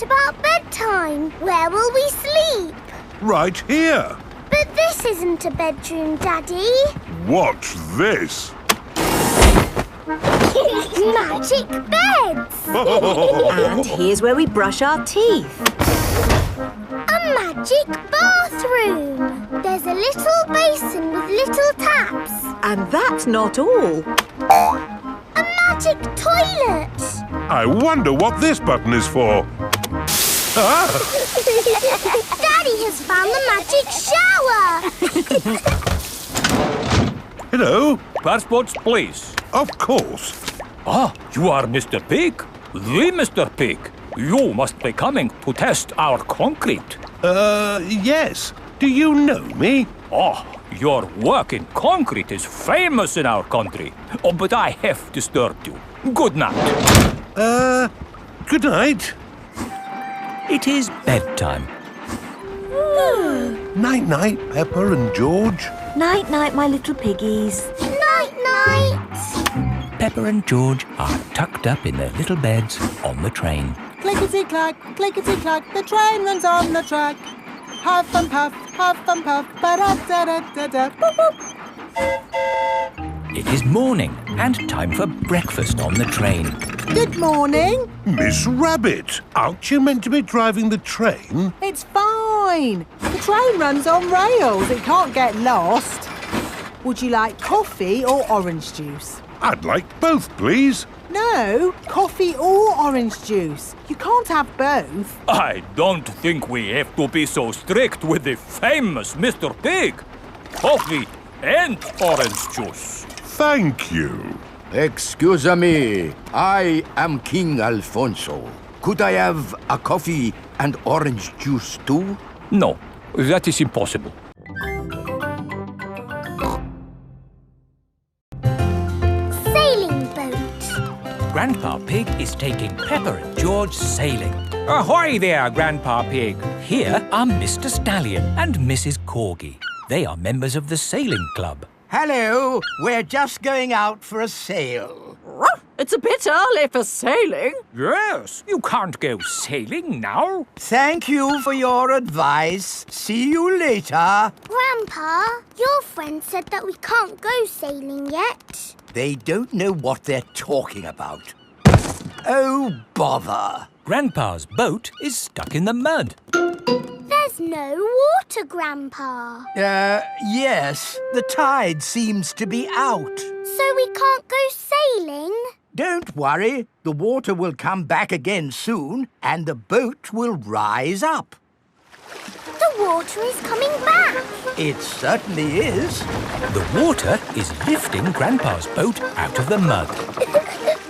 What about bedtime? Where will we sleep? Right here. But this isn't a bedroom, Daddy. Watch this. Magic beds! And here's where we brush our teeth. A magic bathroom! There's a little basin with little taps. And that's not all. A magic toilet! I wonder what this button is for. Ah! Daddy has found the magic shower! Hello. Passports, please. Of course. Ah, you are Mr. Pig? The Mr. Pig. You must be coming to test our concrete. Yes. Do you know me? Oh, your work in concrete is famous in our country. Oh, but I have disturbed you. Good night. Good night. It is bedtime. Night-night, Peppa and George. Night-night, my little piggies. Night-night! Peppa and George are tucked up in their little beds on the train. Clickety-clack, clickety-clack, the train runs on the track. Huff and puff, ba-da-da-da-da, boop, boop. It is morning and time for breakfast on the train. Good morning. Miss Rabbit, aren't you meant to be driving the train? It's fine. The train runs on rails. It can't get lost. Would you like coffee or orange juice? I'd like both, please. No, coffee or orange juice. You can't have both. I don't think we have to be so strict with the famous Mr. Pig. Coffee and orange juice. Thank you. Excuse me, I am King Alfonso. Could I have a coffee and orange juice too? No, that is impossible. Sailing boat. Grandpa Pig is taking Peppa and George sailing. Ahoy there, Grandpa Pig. Here are Mr. Stallion and Mrs. Corgi. They are members of the sailing club. Hello, we're just going out for a sail. It's a bit early for sailing. Yes, you can't go sailing now. Thank you for your advice. See you later. Grandpa, your friend said that we can't go sailing yet. They don't know what they're talking about. Oh, bother. Grandpa's boat is stuck in the mud. There's no water, Grandpa. Yes, the tide seems to be out. So we can't go sailing? Don't worry, the water will come back again soon and the boat will rise up. The water is coming back. It certainly is. The water is lifting Grandpa's boat out of the mud.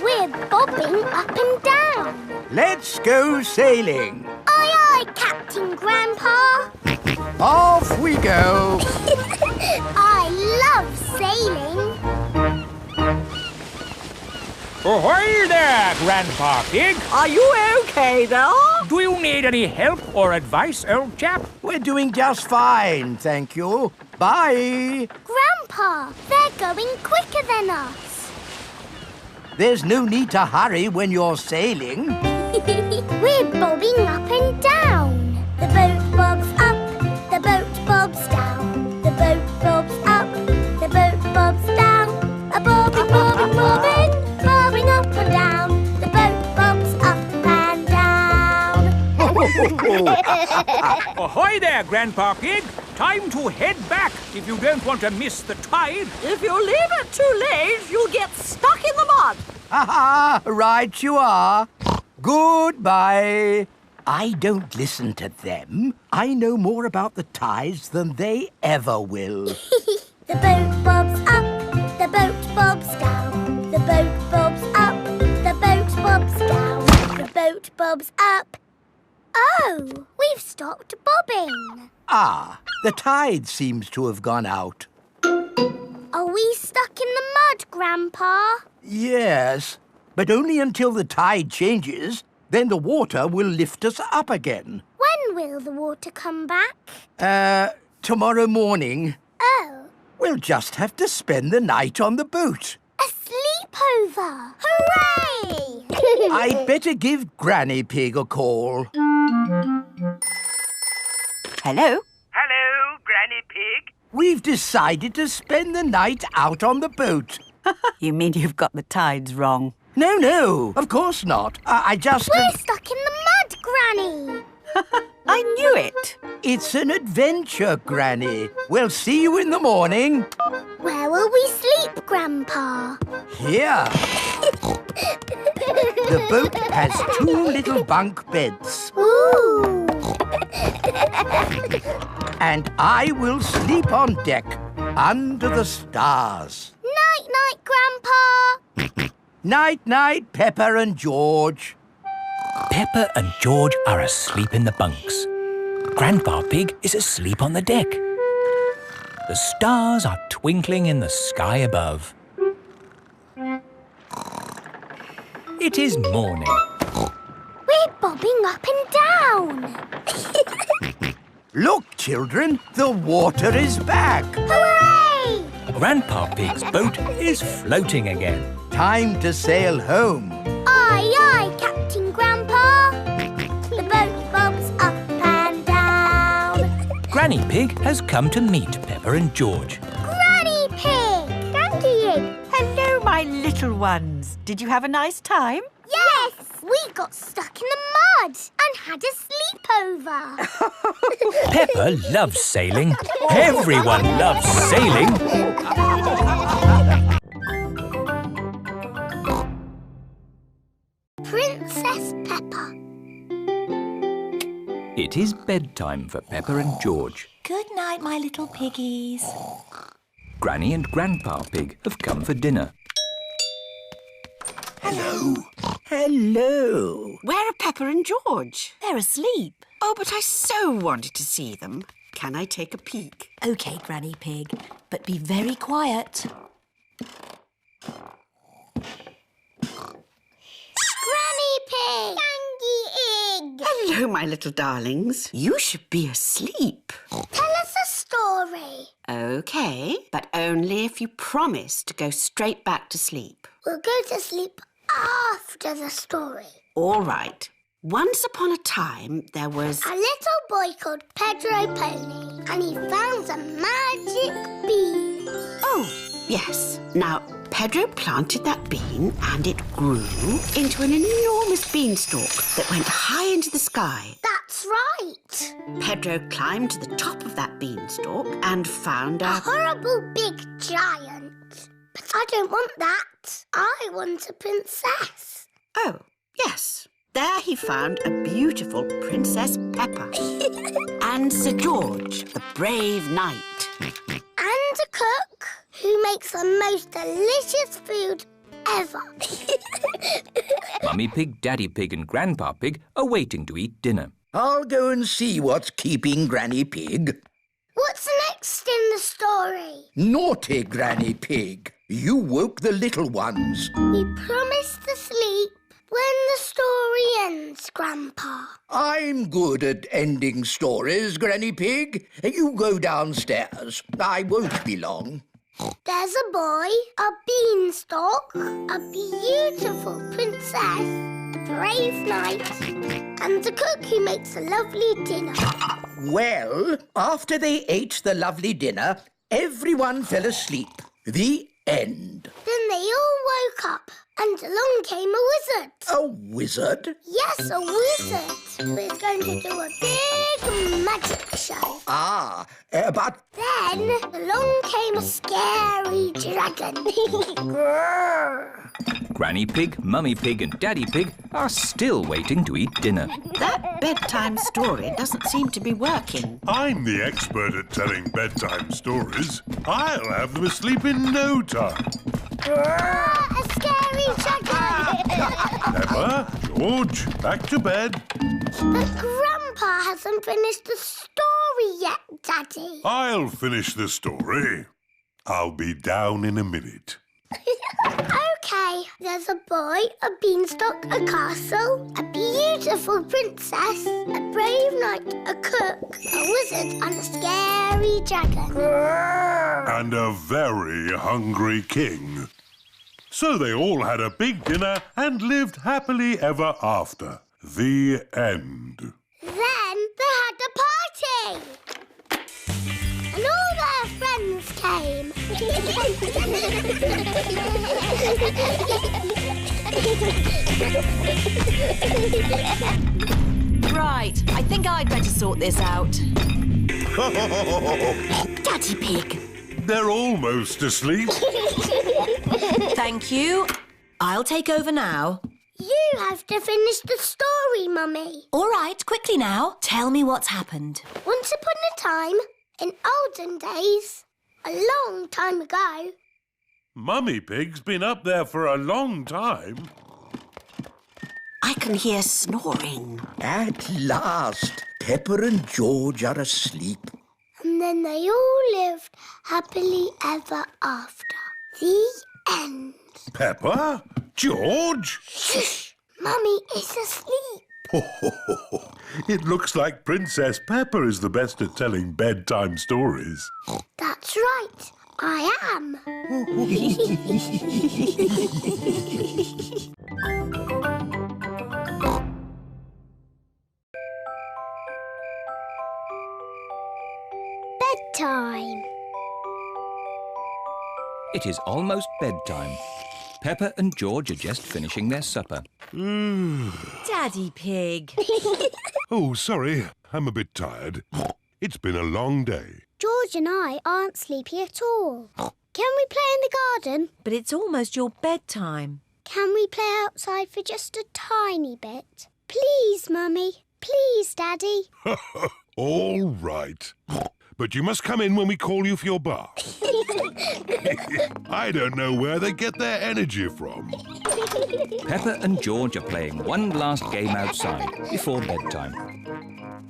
We're bobbing up and down. Let's go sailing. Aye, aye, Captain Grandpa. Off we go. I love sailing. Ahoy there, Grandpa Pig. Are you okay there? Do you need any help or advice, old chap? We're doing just fine, thank you. Bye. Grandpa, they're going quicker than us. There's no need to hurry when you're sailing. We're bobbing up and down. The boat bobs up, the boat bobs down. The boat bobs up, the boat bobs down. A bobbing, bobbing, bobbing, bobbing up and down. The boat bobs up and down. Ahoy there, Grandpa Pig. Time to head back if you don't want to miss the tide. If you leave it too late, you'll get stuck in the mud. Ha-ha, right you are. Goodbye. I don't listen to them. I know more about the tides than they ever will. The boat bobs up, the boat bobs down. The boat bobs up, the boat bobs down. The boat bobs up. Oh, we've stopped bobbing. Ah, the tide seems to have gone out. Are we stuck in the mud, Grandpa? Yes, but only until the tide changes. Then the water will lift us up again. When will the water come back? Tomorrow morning. Oh, We'll just have to spend the night on the boat. a sleepover! Hooray! I'd better give Granny Pig a call. Hello? Hello, Granny Pig. We've decided to spend the night out on the boat. You mean you've got the tides wrong? No, of course not. I just... We're stuck in the mud, Granny. I knew it. It's an adventure, Granny. We'll see you in the morning. Where will we sleep, Grandpa? Here. The boat has 2 little bunk beds. Ooh. And I will sleep on deck, under the stars. Night-night, Grandpa. Night-night, Peppa and George. Peppa and George are asleep in the bunks. Grandpa Pig is asleep on the deck. The stars are twinkling in the sky above. It is morning. We're bobbing up and down. Look, children, the water is back. Hooray! Grandpa Pig's boat is floating again. Time to sail home. Aye, aye, Captain Grandpa. The boat bobs up and down. Granny Pig has come to meet Peppa and George. Granny Pig! Granny! Hello, my little ones. Did you have a nice time? Yes! We got stuck in the mud and had a sleepover. Peppa loves sailing. Everyone loves sailing. Princess Peppa. It is bedtime for Peppa and George. Good night, my little piggies. Granny and Grandpa Pig have come for dinner. Hello. Where are Peppa and George? They're asleep. Oh, but I so wanted to see them. Can I take a peek? OK, Granny Pig, but be very quiet. Granny Pig. Gangy Egg. Hello, my little darlings. You should be asleep. Tell us a story. OK, but only if you promise to go straight back to sleep. We'll go to sleep after the story. All right. Once upon a time, there was... A little boy called Pedro Pony, and he found a magic bean. Oh, yes. Now, Pedro planted that bean and it grew into an enormous beanstalk that went high into the sky. That's right. Pedro climbed to the top of that beanstalk and found A a... horrible big giant. But I don't want that. I want a princess. Oh, yes. There he found a beautiful Princess Peppa and Sir George, the brave knight. And a cook who makes the most delicious food ever. Mummy Pig, Daddy Pig and Grandpa Pig are waiting to eat dinner. I'll go and see what's keeping Granny Pig. What's next in the story? Naughty Granny Pig. You woke the little ones. We promised to sleep when the story ends, Grandpa. I'm good at ending stories, Granny Pig. You go downstairs. I won't be long. There's a boy, a beanstalk, a beautiful princess, a brave knight, and a cook who makes a lovely dinner. Well, after they ate the lovely dinner, everyone fell asleep. The end. Then they all woke up, and along came a wizard. A wizard? Yes, a wizard who is going to do a big magic show. But... Then along came a scary dragon. Granny Pig, Mummy Pig and Daddy Pig are still waiting to eat dinner. That bedtime story doesn't seem to be working. I'm the expert at telling bedtime stories. I'll have them asleep in no time. A scary dragon. Peppa, George, back to bed. But Grandpa hasn't finished the story yet, Daddy. I'll finish the story. I'll be down in a minute. OK, there's a boy, a beanstalk, a castle, a beautiful princess, a brave knight, a cook, a wizard, and a scary dragon. And a very hungry king. So they all had a big dinner and lived happily ever after. The end. Then they had a party. And all their friends came. Right, I think I'd better sort this out. Daddy Pig. They're almost asleep. Thank you. I'll take over now. You have to finish the story, Mummy. All right, quickly now. Tell me what's happened. Once upon a time, in olden days, a long time ago. Mummy Pig's been up there for a long time. I can hear snoring. At last, Peppa and George are asleep. And then they all lived happily ever after. The end. Peppa? George? Shush! Mummy is asleep. It looks like Princess Peppa is the best at telling bedtime stories. That's right. I am. Bedtime. It is almost bedtime. Peppa and George are just finishing their supper. Daddy Pig. Oh, sorry. I'm a bit tired. It's been a long day. George and I aren't sleepy at all. Can we play in the garden? But it's almost your bedtime. Can we play outside for just a tiny bit? Please, Mummy. Please, Daddy. All right. But you must come in when we call you for your bath. I don't know where they get their energy from. Peppa and George are playing one last game outside before bedtime.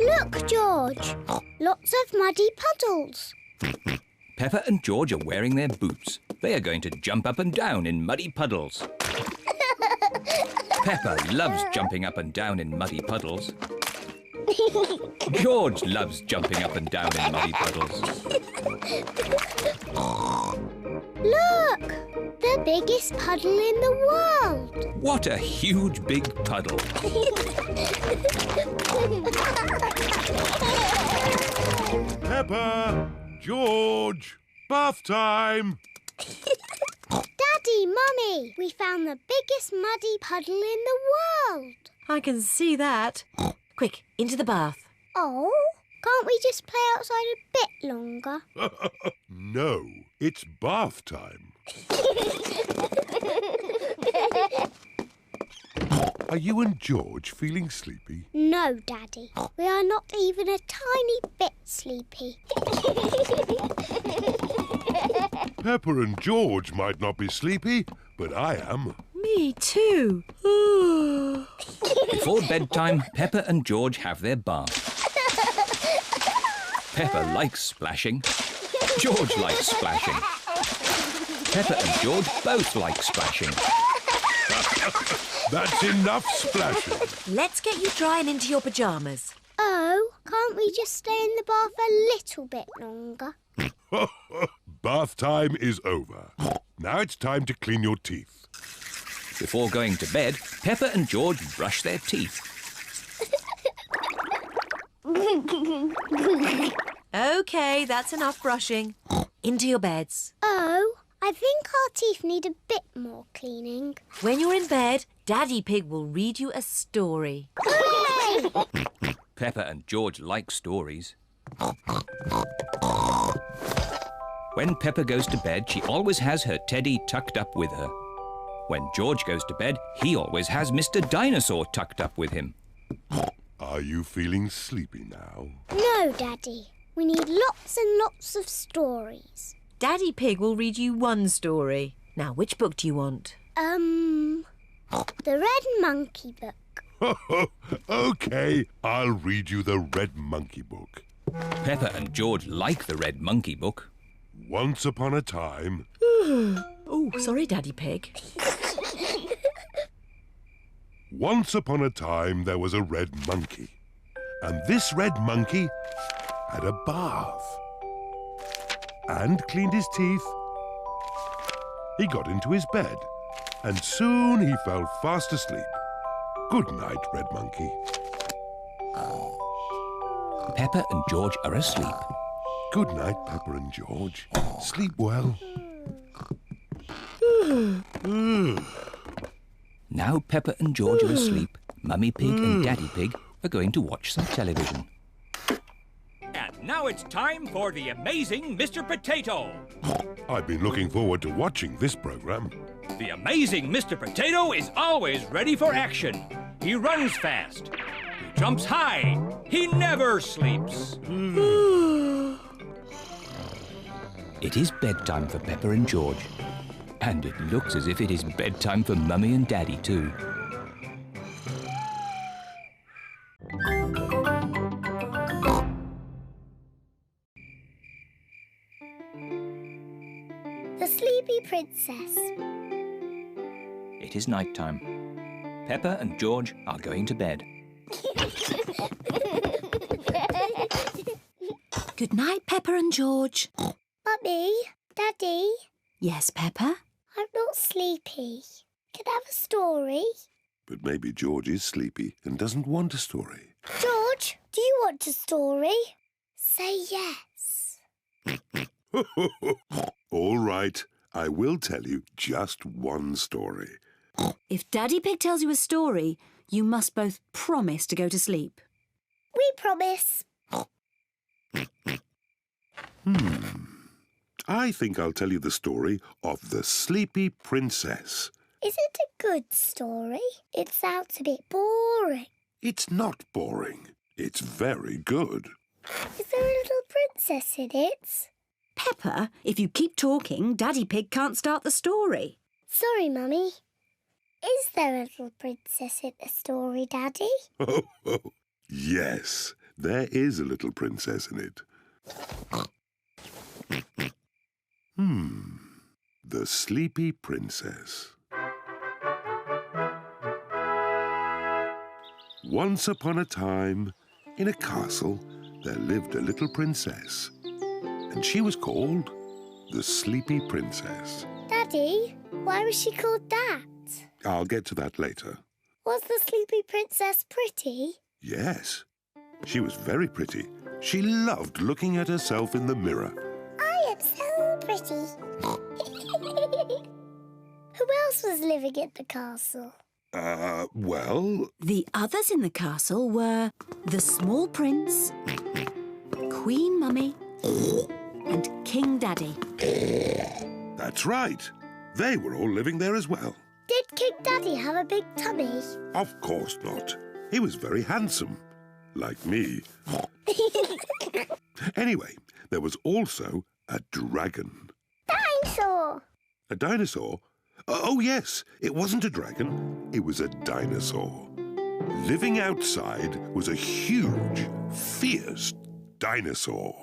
Look, George. Lots of muddy puddles. Peppa and George are wearing their boots. They are going to jump up and down in muddy puddles. Peppa loves jumping up and down in muddy puddles. George loves jumping up and down in muddy puddles. Look! The biggest puddle in the world. What a huge big puddle. Peppa! George! Bath time! Daddy, Mummy, we found the biggest muddy puddle in the world. I can see that. Quick, into the bath. Oh, can't we just play outside a bit longer? No, it's bath time. Are you and George feeling sleepy? No, Daddy. We are not even a tiny bit sleepy. Peppa and George might not be sleepy, but I am. Me too. Before bedtime, Peppa and George have their bath. Peppa likes splashing. George likes splashing. Peppa and George both like splashing. That's enough splashing. Let's get you dry and into your pyjamas. Oh, can't we just stay in the bath a little bit longer? Bath time is over. Now it's time to clean your teeth. Before going to bed, Peppa and George brush their teeth. OK, that's enough brushing. Into your beds. Oh, I think our teeth need a bit more cleaning. When you're in bed, Daddy Pig will read you a story. Hooray! Peppa and George like stories. When Peppa goes to bed, she always has her teddy tucked up with her. When George goes to bed, he always has Mr. Dinosaur tucked up with him. Are you feeling sleepy now? No, Daddy. We need lots and lots of stories. Daddy Pig will read you one story. Now, which book do you want? The Red Monkey book. OK, I'll read you the Red Monkey book. Peppa and George like the Red Monkey book. Once upon a time... Oh, sorry, Daddy Pig. Once upon a time there was a red monkey. And this red monkey had a bath. And cleaned his teeth. He got into his bed and soon he fell fast asleep. Good night, Red Monkey. Peppa and George are asleep. Good night, Peppa and George. Sleep well. Now Peppa and George are asleep, Mummy Pig and Daddy Pig are going to watch some television. And now it's time for the amazing Mr. Potato. I've been looking forward to watching this program. The amazing Mr. Potato is always ready for action. He runs fast. He jumps high. He never sleeps. It is bedtime for Peppa and George. And it looks as if it is bedtime for Mummy and Daddy too. The Sleepy Princess. It is night time. Peppa and George are going to bed. Good night, Peppa and George. Mummy, Daddy, Yes, Peppa? I'm not sleepy. Can I have a story? But maybe George is sleepy and doesn't want a story. George, do you want a story? Say yes. All right, I will tell you just one story. If Daddy Pig tells you a story, you must both promise to go to sleep. We promise. I think I'll tell you the story of the Sleepy Princess. Is it a good story? It sounds a bit boring. It's not boring. It's very good. Is there a little princess in it? Peppa, if you keep talking, Daddy Pig can't start the story. Sorry, Mummy. Is there a little princess in the story, Daddy? Oh, yes, there is a little princess in it. The Sleepy Princess. Once upon a time, in a castle, there lived a little princess, and she was called the Sleepy Princess. Daddy, why was she called that? I'll get to that later. Was the Sleepy Princess pretty? Yes, she was very pretty. She loved looking at herself in the mirror. I am so pretty. Who else was living in the castle? Well, The others in the castle were the Small Prince, Queen Mummy, and King Daddy. that's right. They were all living there as well. Did King Daddy have a big tummy? Of course not. He was very handsome. Like me. Anyway, there was also a dragon. Dinosaur! A dinosaur? Oh, yes. It wasn't a dragon. It was a dinosaur. Living outside was a huge, fierce dinosaur.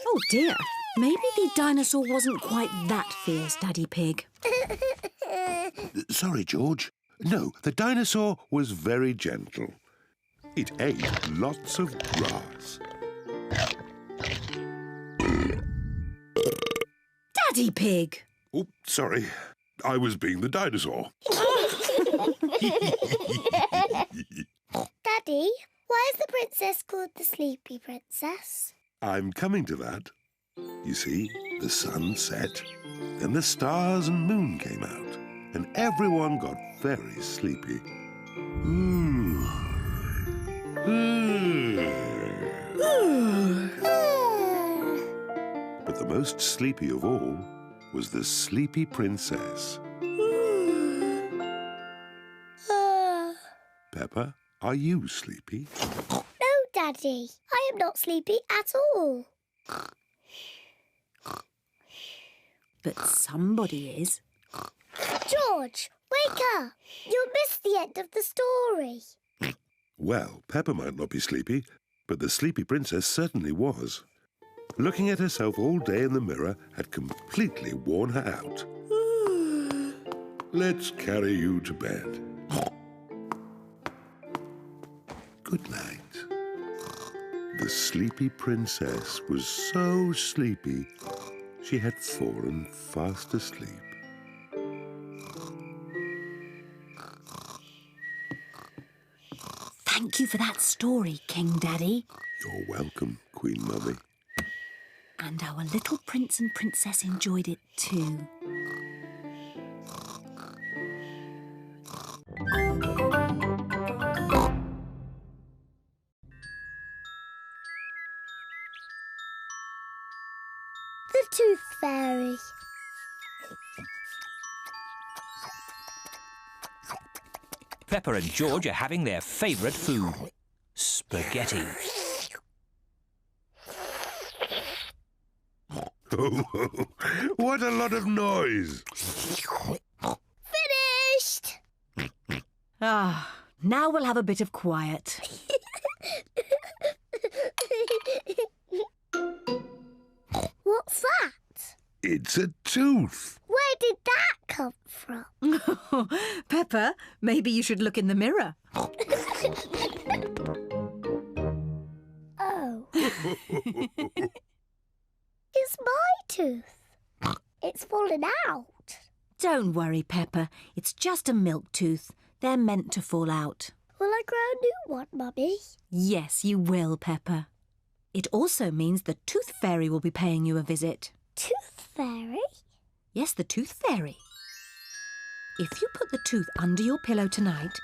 Oh dear, maybe the dinosaur wasn't quite that fierce, Daddy Pig. Sorry, George. No, the dinosaur was very gentle. It ate lots of grass. Daddy Pig! Oh, sorry. I was being the dinosaur. Daddy, why is the princess called the Sleepy Princess? I'm coming to that. You see, the sun set, then the stars and moon came out, and everyone got very sleepy. But the most sleepy of all was the Sleepy Princess. Peppa, are you sleepy? No, Daddy. I am not sleepy at all. But somebody is. George, wake up. You'll miss the end of the story. Well, Peppa might not be sleepy, but the Sleepy Princess certainly was. Looking at herself all day in the mirror had completely worn her out. Let's carry you to bed. Good night. The sleepy princess was so sleepy, she had fallen fast asleep. Thank you for that story, King Daddy. You're welcome, Queen Mummy. And our little prince and princess enjoyed it too. The Tooth Fairy. Peppa and George are having their favourite food, spaghetti. Oh, what a lot of noise! Finished! Ah, now we'll have a bit of quiet. What's that? It's a tooth. Where did that come from? Peppa, maybe you should look in the mirror. Oh. It's my tooth. It's fallen out. Don't worry, Peppa. It's just a milk tooth. They're meant to fall out. Will I grow a new one, Mummy? Yes, you will, Peppa. It also means the Tooth Fairy will be paying you a visit. Tooth Fairy? Yes, the Tooth Fairy. If you put the tooth under your pillow tonight,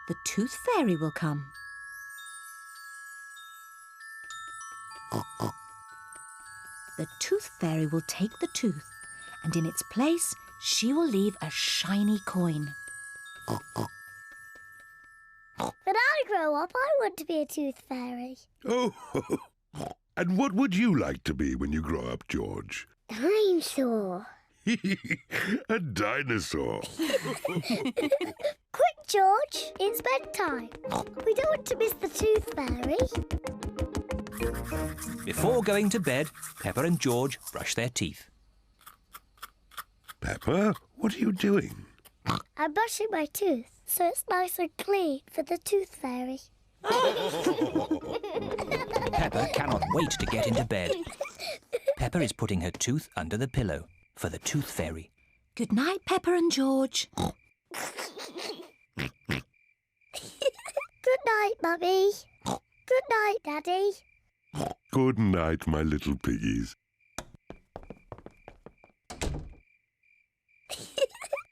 the Tooth Fairy will come. The Tooth Fairy will take the tooth, and in its place, she will leave a shiny coin. When I grow up, I want to be a Tooth Fairy. Oh, and what would you like to be when you grow up, George? Dinosaur. A dinosaur. Quick, George, it's bedtime. We don't want to miss the Tooth Fairy. Before going to bed, Peppa and George brush their teeth. Peppa, what are you doing? I'm brushing my tooth so it's nice and clean for the Tooth Fairy. Peppa cannot wait to get into bed. Peppa is putting her tooth under the pillow for the Tooth Fairy. Good night, Peppa and George. Good night, Mummy. Good night, Daddy. Good night, my little piggies.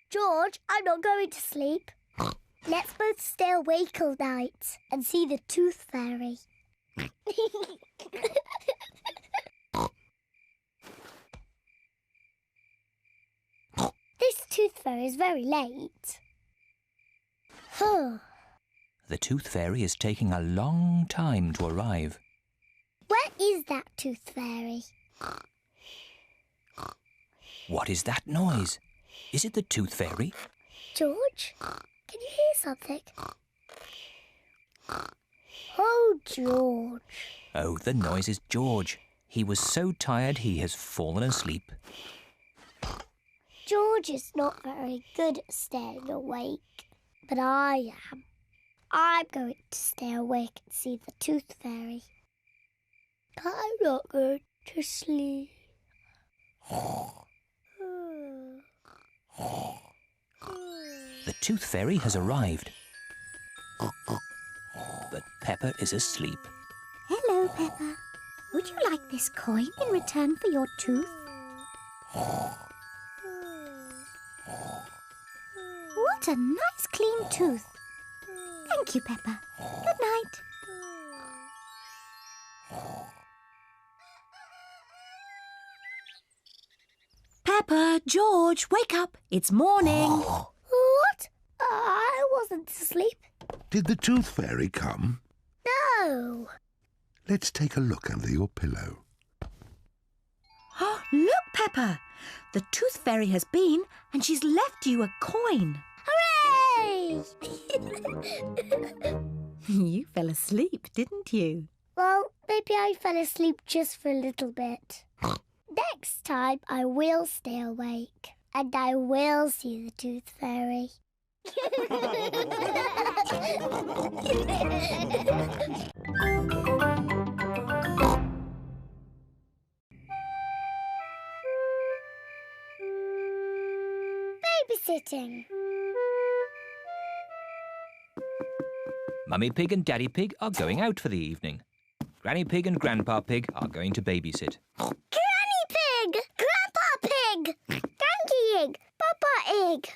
George, I'm not going to sleep. Let's both stay awake all night and see the Tooth Fairy. This Tooth Fairy is very late. The Tooth Fairy is taking a long time to arrive. Where is that Tooth Fairy? What is that noise? Is it the Tooth Fairy? George, can you hear something? Oh, George. Oh, the noise is George. He was so tired he has fallen asleep. George is not very good at staying awake, but I am. I'm going to stay awake and see the Tooth Fairy. But I'm not going to sleep. The Tooth Fairy has arrived. But Peppa is asleep. Hello, Peppa. Would you like this coin in return for your tooth? What a nice clean tooth. Thank you, Peppa. Good night. Peppa, George, wake up. It's morning. What? I wasn't asleep. Did the Tooth Fairy come? No. Let's take a look under your pillow. Look, Peppa. The Tooth Fairy has been and she's left you a coin. Hooray! You fell asleep, didn't you? Well, maybe I fell asleep just for a little bit. Next time I will stay awake and I will see the Tooth Fairy. babysitting. Mummy Pig and Daddy Pig are going out for the evening. Granny Pig and Grandpa Pig are going to babysit. Granny Pig! Grandpa Pig! Donkey Egg! Papa Egg!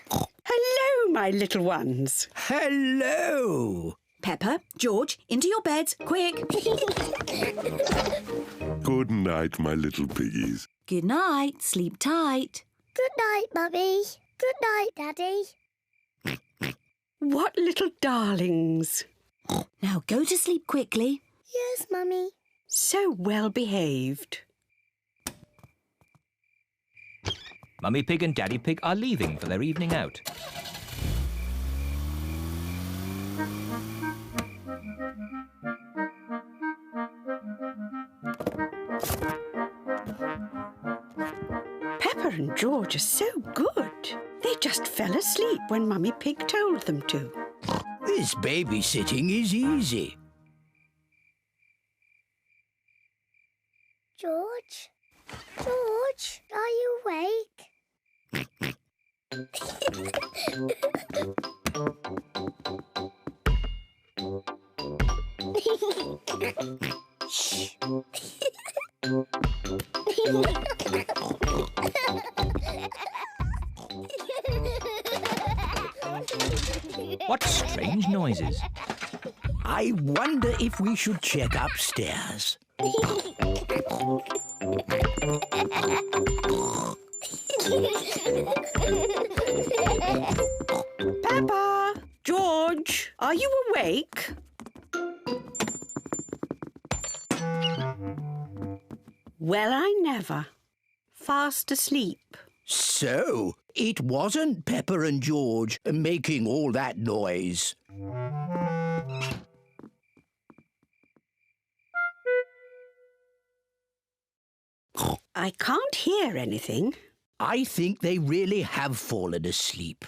Hello, my little ones. Hello. Peppa, George, into your beds, quick. Good night, my little piggies. Good night, sleep tight. Good night, Mummy. Good night, Daddy. What little darlings. Now go to sleep quickly. Yes, Mummy. So well behaved. Mummy Pig and Daddy Pig are leaving for their evening out. Peppa and George are so good. They just fell asleep when Mummy Pig told them to. This babysitting is easy. George? George, are you awake? Shh. What strange noises. I wonder if we should check upstairs. Peppa! George, are you awake? Well, I never. Fast asleep. So, it wasn't Peppa and George making all that noise. I can't hear anything. I think they really have fallen asleep.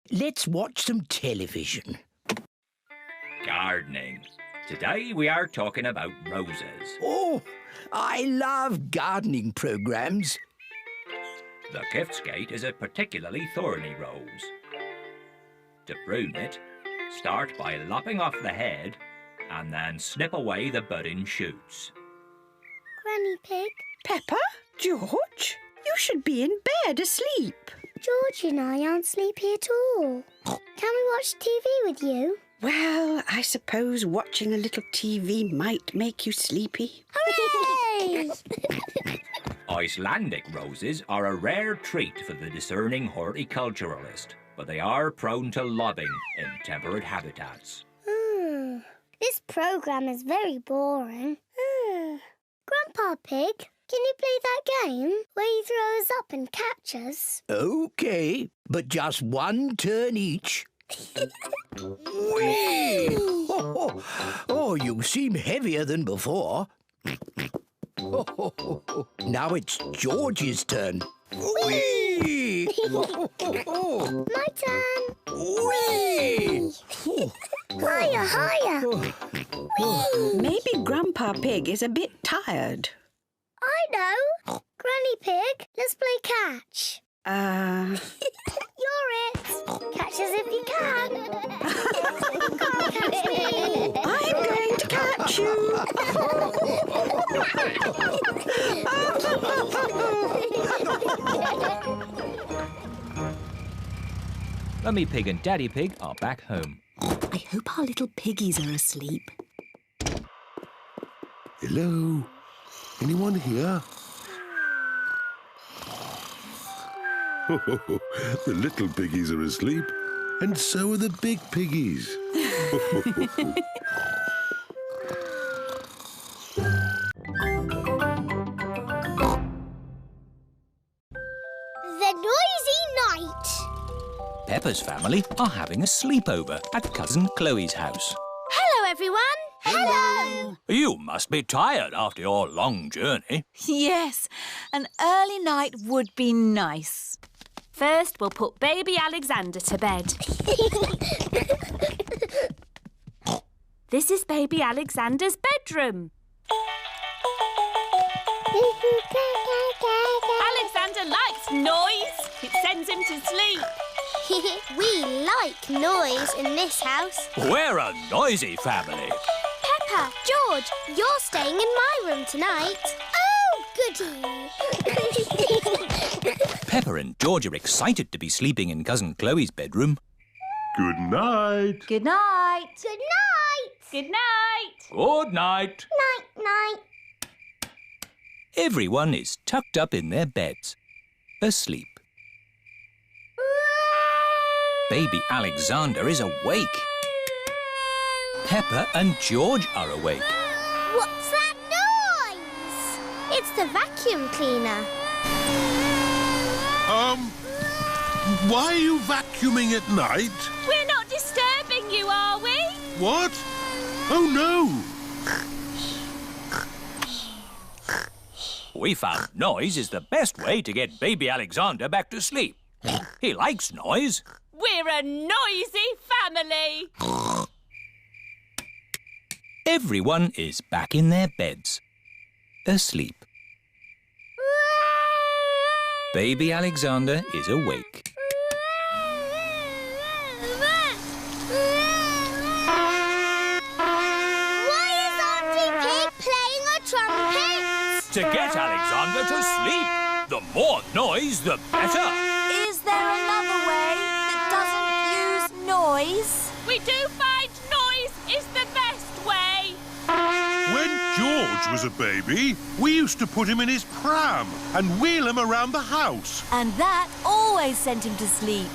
Let's watch some television. Gardening. Today we are talking about roses. Oh, I love gardening programs. The Giftsgate is a particularly thorny rose. To prune it, start by lopping off the head and then snip away the budding shoots. Granny Pig, Peppa? George? You should be in bed asleep. George and I aren't sleepy at all. Can we watch TV with you? Well, I suppose watching a little TV might make you sleepy. Hooray! Icelandic roses are a rare treat for the discerning horticulturalist, but they are prone to lobbing in temperate habitats. This programme is very boring. Grandpa Pig, can you play that game where you throw us up and catch us? OK, but just one turn each. Whee! Oh, you seem heavier than before. Now it's George's turn. Whee! My turn. Whee! Higher, higher. Maybe Grandpa Pig is a bit tired. I know. Granny Pig, let's play catch. You're it. Catch us if you can. Catch me. I'm going to catch you. Mummy Pig and Daddy Pig are back home. I hope our little piggies are asleep. Hello? Anyone here? The little piggies are asleep, and so are the big piggies. The Noisy Night. Peppa's family are having a sleepover at Cousin Chloe's house. Hello, everyone. Hello. You must be tired after your long journey. Yes, an early night would be nice. First, we'll put baby Alexander to bed. This is baby Alexander's bedroom. Alexander likes noise. It sends him to sleep. make noise in this house. We're a noisy family. Peppa, George, you're staying in my room tonight. Oh, goody. Peppa and George are excited to be sleeping in Cousin Chloe's bedroom. Good night. Good night. Good night. Good night. Good night. Night-night. Everyone is tucked up in their beds, asleep. Baby Alexander is awake. Peppa and George are awake. What's that noise? It's the vacuum cleaner. Why are you vacuuming at night? We're not disturbing you, are we? What? Oh, no. We found noise is the best way to get baby Alexander back to sleep. He likes noise. We're a noisy family. Everyone is back in their beds, asleep. Baby Alexander is awake. Why is Auntie Pig playing a trumpet? To get Alexander to sleep. The more noise, the better. Is there another way that doesn't use noise? We do find noise is the best way. When George was a baby, we used to put him in his pram and wheel him around the house. And that always sent him to sleep.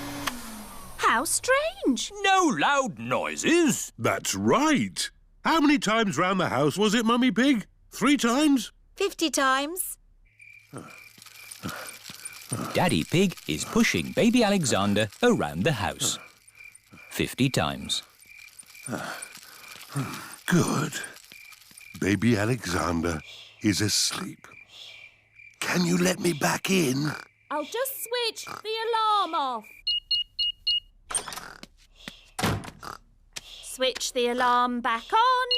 How strange. No loud noises. That's right. How many times round the house was it, Mummy Pig? 3 times? 50 times. Daddy Pig is pushing baby Alexander around the house. 50 times. Good. Baby Alexander is asleep. Can you let me back in? I'll just switch the alarm off. Switch the alarm back on.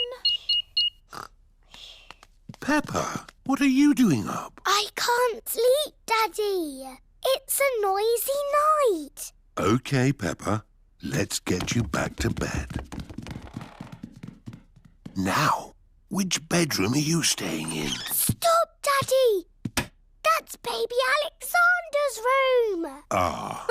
Peppa, what are you doing up? I can't sleep, Daddy. It's a noisy night. OK, Peppa. Let's get you back to bed. Now, which bedroom are you staying in? Stop, Daddy. That's baby Alexander's room. Ah.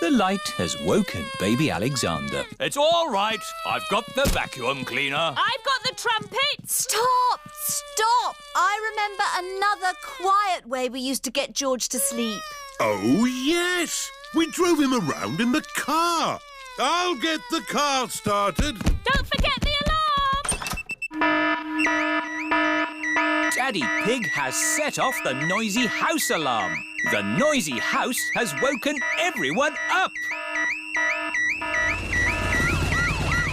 The light has woken baby Alexander. It's all right. I've got the vacuum cleaner. I've got the trumpet. Stop! Stop! I remember another quiet way we used to get George to sleep. Oh, yes. We drove him around in the car. I'll get the car started. Don't forget the alarm. Daddy Pig has set off the noisy house alarm. The noisy house has woken everyone up.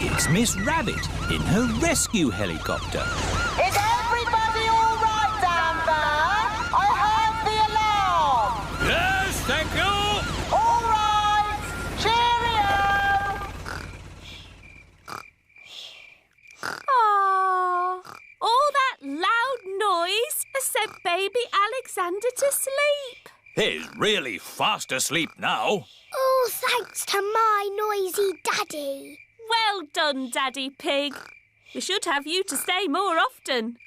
It's Miss Rabbit in her rescue helicopter. Is everybody all right down there? I heard the alarm. Yes, thank you. All right. Cheerio. Aww. All that loud noise has sent baby Alexander to sleep. He's really fast asleep now. Oh, thanks to my noisy Daddy. Well done, Daddy Pig. We should have you to stay more often.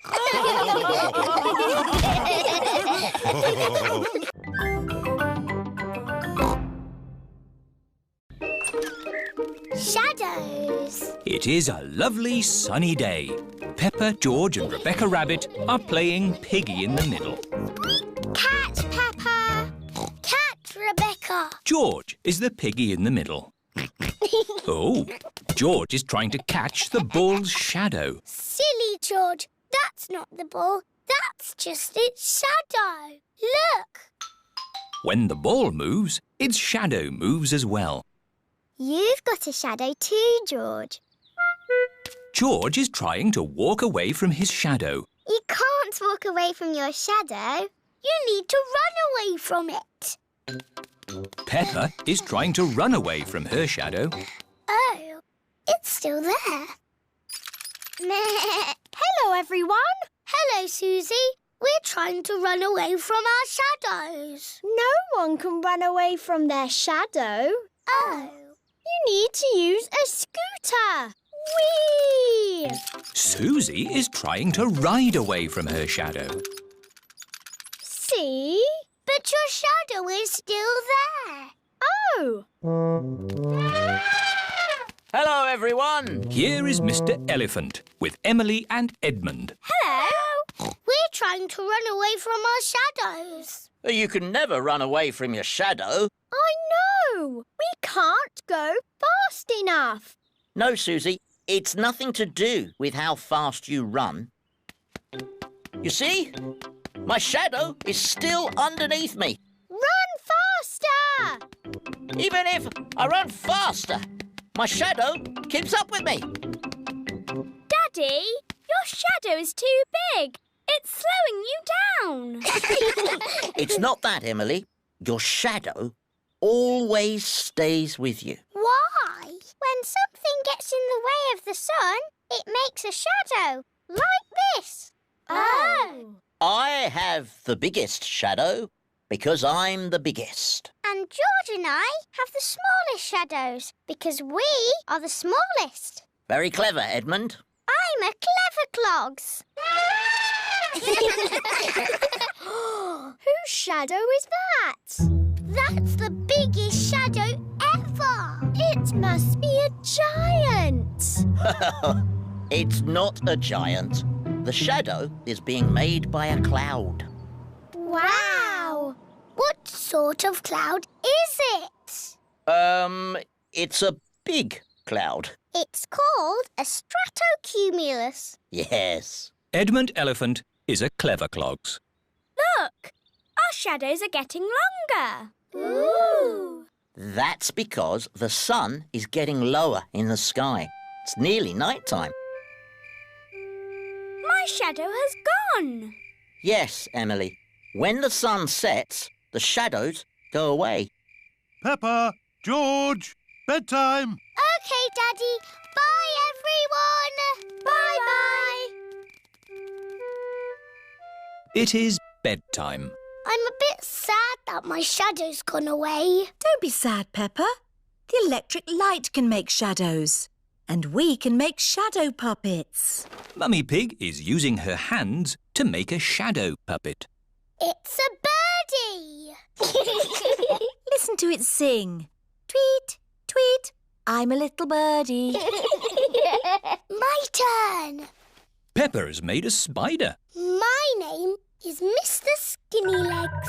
Shadows. It is a lovely sunny day. Peppa, George and Rebecca Rabbit are playing Piggy in the middle. Catch, Peppa. Catch, Rebecca. George is the piggy in the middle. Oh, George is trying to catch the ball's shadow. Silly George. That's not the ball. That's just its shadow. Look. When the ball moves, its shadow moves as well. You've got a shadow too, George. George is trying to walk away from his shadow. You can't walk away from your shadow. You need to run away from it. Peppa is trying to run away from her shadow. Oh, it's still there. Hello, everyone. Hello, Susie. We're trying to run away from our shadows. No one can run away from their shadow. Oh. You need to use a scooter. Whee! Susie is trying to ride away from her shadow. See? But your shadow is still there. Oh! Hello, everyone. Here is Mr. Elephant with Emily and Edmund. Hello. We're trying to run away from our shadows. You can never run away from your shadow. I know. We can't go fast enough. No, Susie, it's nothing to do with how fast you run. You see? My shadow is still underneath me. Run faster! Even if I run faster, my shadow keeps up with me. Daddy, your shadow is too big. It's slowing you down. It's not that, Emily. Your shadow always stays with you. Why? When something gets in the way of the sun, it makes a shadow, like this. Oh. I have the biggest shadow because I'm the biggest. And George and I have the smallest shadows because we are the smallest. Very clever, Edmund. I'm a clever clogs. Whose shadow is that? That's the biggest shadow ever. It must be a giant. It's not a giant. The shadow is being made by a cloud. Wow. What sort of cloud is it? It's a big cloud. It's called a stratocumulus. Yes. Edmund Elephant is a clever clogs. Look, our shadows are getting longer. Ooh. That's because the sun is getting lower in the sky. It's nearly night time. My shadow has gone. Yes, Emily. When the sun sets, the shadows go away. Peppa, George, bedtime. OK, Daddy. Bye, everyone. Bye-bye. It is bedtime. I'm a bit sad that my shadow's gone away. Don't be sad, Peppa. The electric light can make shadows. And we can make shadow puppets. Mummy Pig is using her hands to make a shadow puppet. It's a birdie. Listen to it sing. Tweet, tweet, I'm a little birdie. My turn. Peppa has made a spider. My name is Mr. Skinny Legs.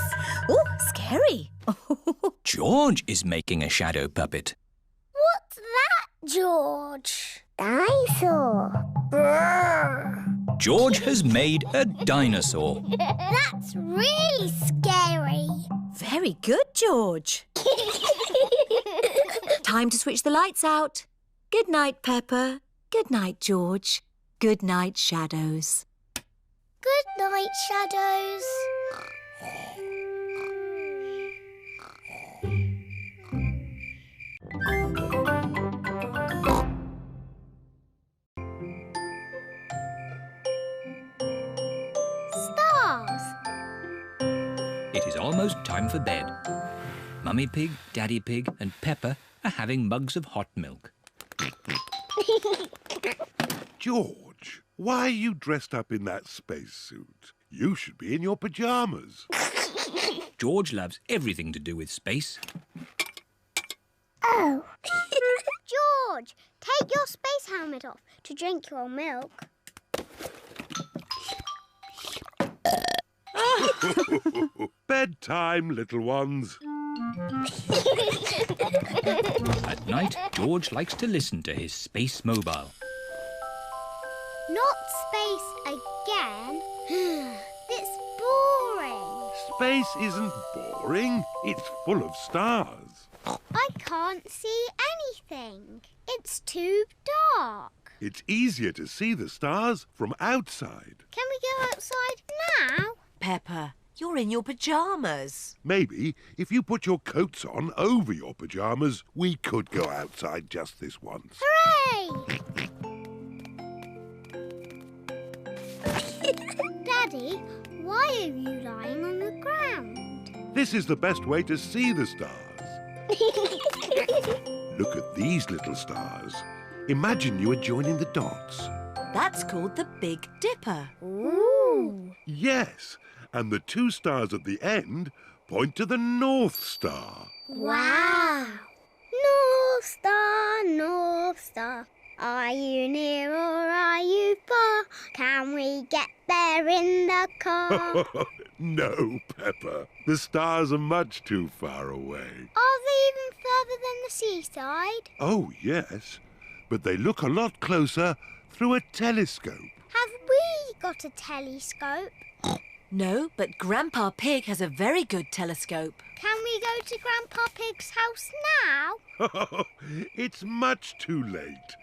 Oh, scary. George is making a shadow puppet. What's that, George? Dinosaur. Brrr. George has made a dinosaur. That's really scary. Very good, George. Time to switch the lights out. Good night, Peppa. Good night, George. Good night, shadows. Good night, shadows. Stars. It is almost time for bed. Mummy Pig, Daddy Pig and Peppa are having mugs of hot milk. George, why are you dressed up in that spacesuit? You should be in your pyjamas. George loves everything to do with space. Oh. George, take your space helmet off to drink your milk. Bedtime, little ones. At night, George likes to listen to his space mobile. Not space again. It's boring. Space isn't boring. It's full of stars. I can't see anything. It's too dark. It's easier to see the stars from outside. Can we go outside now? Peppa, you're in your pyjamas. Maybe if you put your coats on over your pyjamas, we could go outside just this once. Hooray! Daddy, why are you lying on the ground? This is the best way to see the stars. Look at these little stars. Imagine you are joining the dots. That's called the Big Dipper. Ooh. Yes, and the two stars at the end point to the North Star. Wow. North Star, are you near or are you far? Can we get there in the car? No, Peppa. The stars are much too far away. Are they even further than the seaside? Oh, yes, but they look a lot closer through a telescope. Have we got a telescope? No, but Grandpa Pig has a very good telescope. Can we go to Grandpa Pig's house now? It's much too late.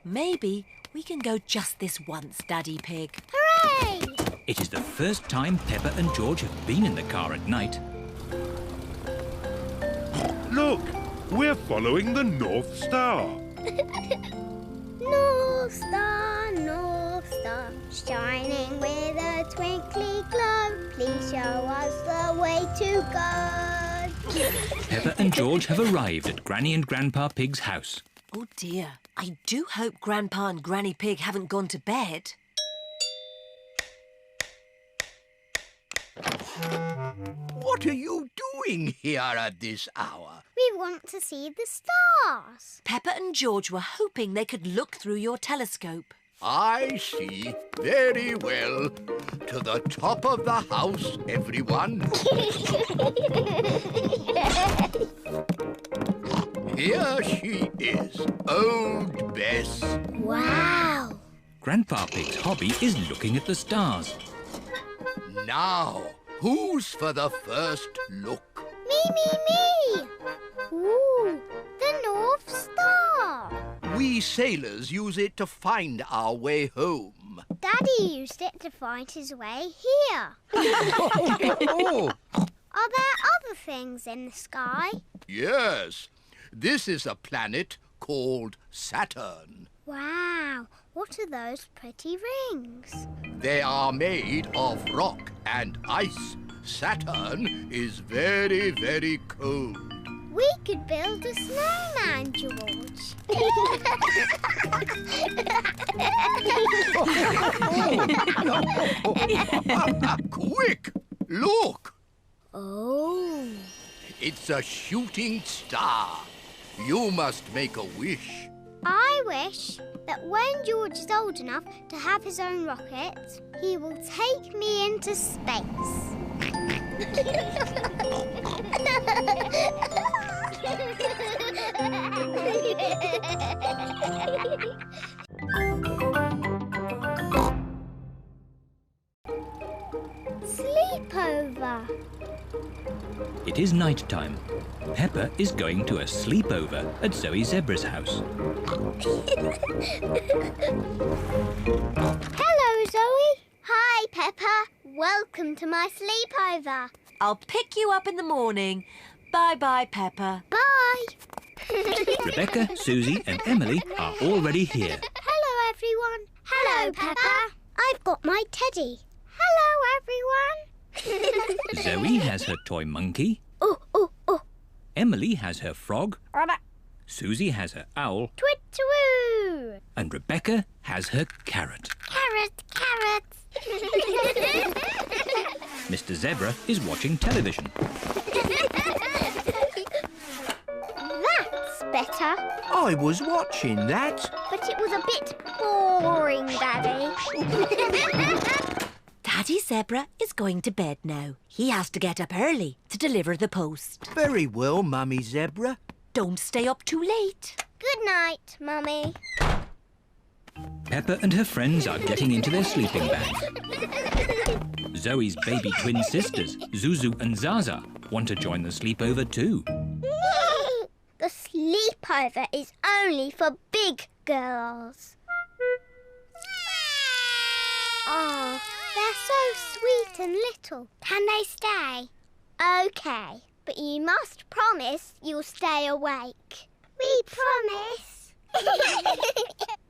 Maybe we can go just this once, Daddy Pig. Hooray! It is the first time Peppa and George have been in the car at night. Look, we're following the North Star. North Star, shining with a twinkly glow. Please show us the way to go. Peppa and George have arrived at Granny and Grandpa Pig's house. Oh dear, I do hope Grandpa and Granny Pig haven't gone to bed. What are you doing here at this hour? We want to see the stars. Peppa and George were hoping they could look through your telescope. I see. Very well. To the top of the house, everyone. Here she is, old Bess. Wow. Grandpa Pig's hobby is looking at the stars. Now, who's for the first look? Me. Ooh, the North Star. We sailors use it to find our way home. Daddy used it to find his way here. Oh, Are there other things in the sky? yes. This is a planet called Saturn. Wow, what are those pretty rings? They are made of rock and ice. Saturn is very, very cold. We could build a snowman, George. Quick! Look! Oh. It's a shooting star. You must make a wish. I wish that when George is old enough to have his own rocket, he will take me into space. Sleepover. It is night time. Peppa is going to a sleepover at Zoe Zebra's house. Hello, Zoe. Hi, Peppa. Welcome to my sleepover. I'll pick you up in the morning. Bye-bye, Peppa. Bye. Rebecca, Susie and Emily are already here. Hello, everyone. Hello, Peppa. I've got my teddy. Hello, everyone. Zoe has her toy monkey. Oh. Emily has her frog. Susie has her owl. Twit-twoo. And Rebecca has her carrot. Carrot. Mr. Zebra is watching television. That's better. I was watching that. But it was a bit boring, Daddy. Daddy Zebra is going to bed now. He has to get up early to deliver the post. Very well, Mummy Zebra. Don't stay up too late. Good night, Mummy. Peppa and her friends are getting into their sleeping bags. Zoe's baby twin sisters, Zuzu and Zaza, want to join the sleepover too. The sleepover is only for big girls. Oh, they're so sweet and little. Can they stay? OK, but you must promise you'll stay awake. We promise.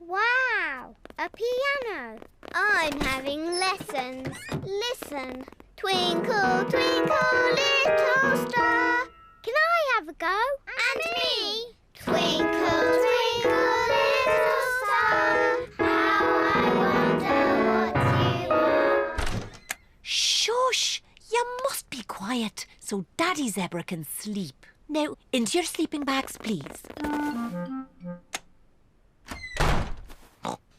Wow, a piano. I'm having lessons. Listen. Twinkle, twinkle, little star. Can I have a go? And me. Twinkle, twinkle, little star, how I wonder what you are. Shush! You must be quiet so Daddy Zebra can sleep. Now, into your sleeping bags, please.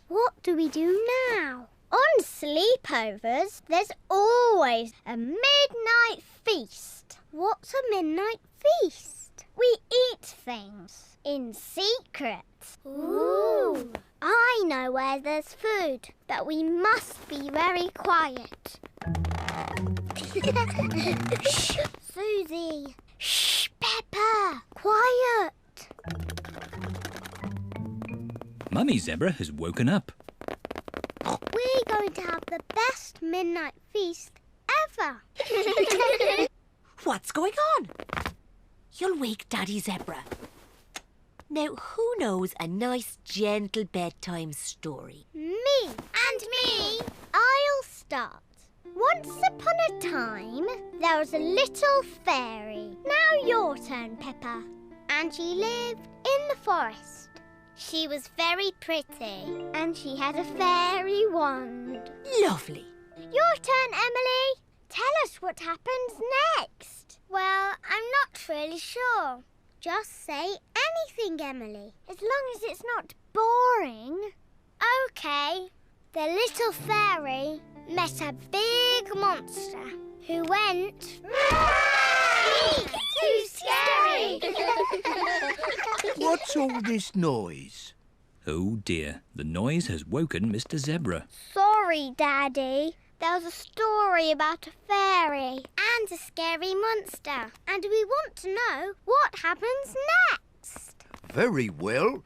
What do we do now? On sleepovers, there's always a midnight feast. What's a midnight feast? We eat things in secret. Ooh! I know where there's food, but we must be very quiet. Shh, Susie. Shh, Peppa. Quiet. Mummy Zebra has woken up. We're going to have the best midnight feast ever. What's going on? You'll wake Daddy Zebra. Now, who knows a nice, gentle bedtime story? Me. And me. I'll start. Once upon a time, there was a little fairy. Now your turn, Peppa. And she lived in the forest. She was very pretty, and she had a fairy wand. Lovely. Your turn, Emily. Tell us what happens next. Well, I'm not really sure. Just say anything, Emily, as long as it's not boring. OK. The little fairy met a big monster who went... Too scary! What's all this noise? Oh dear, the noise has woken Mr. Zebra. Sorry, Daddy. There was a story about a fairy and a scary monster, and we want to know what happens next. Very well.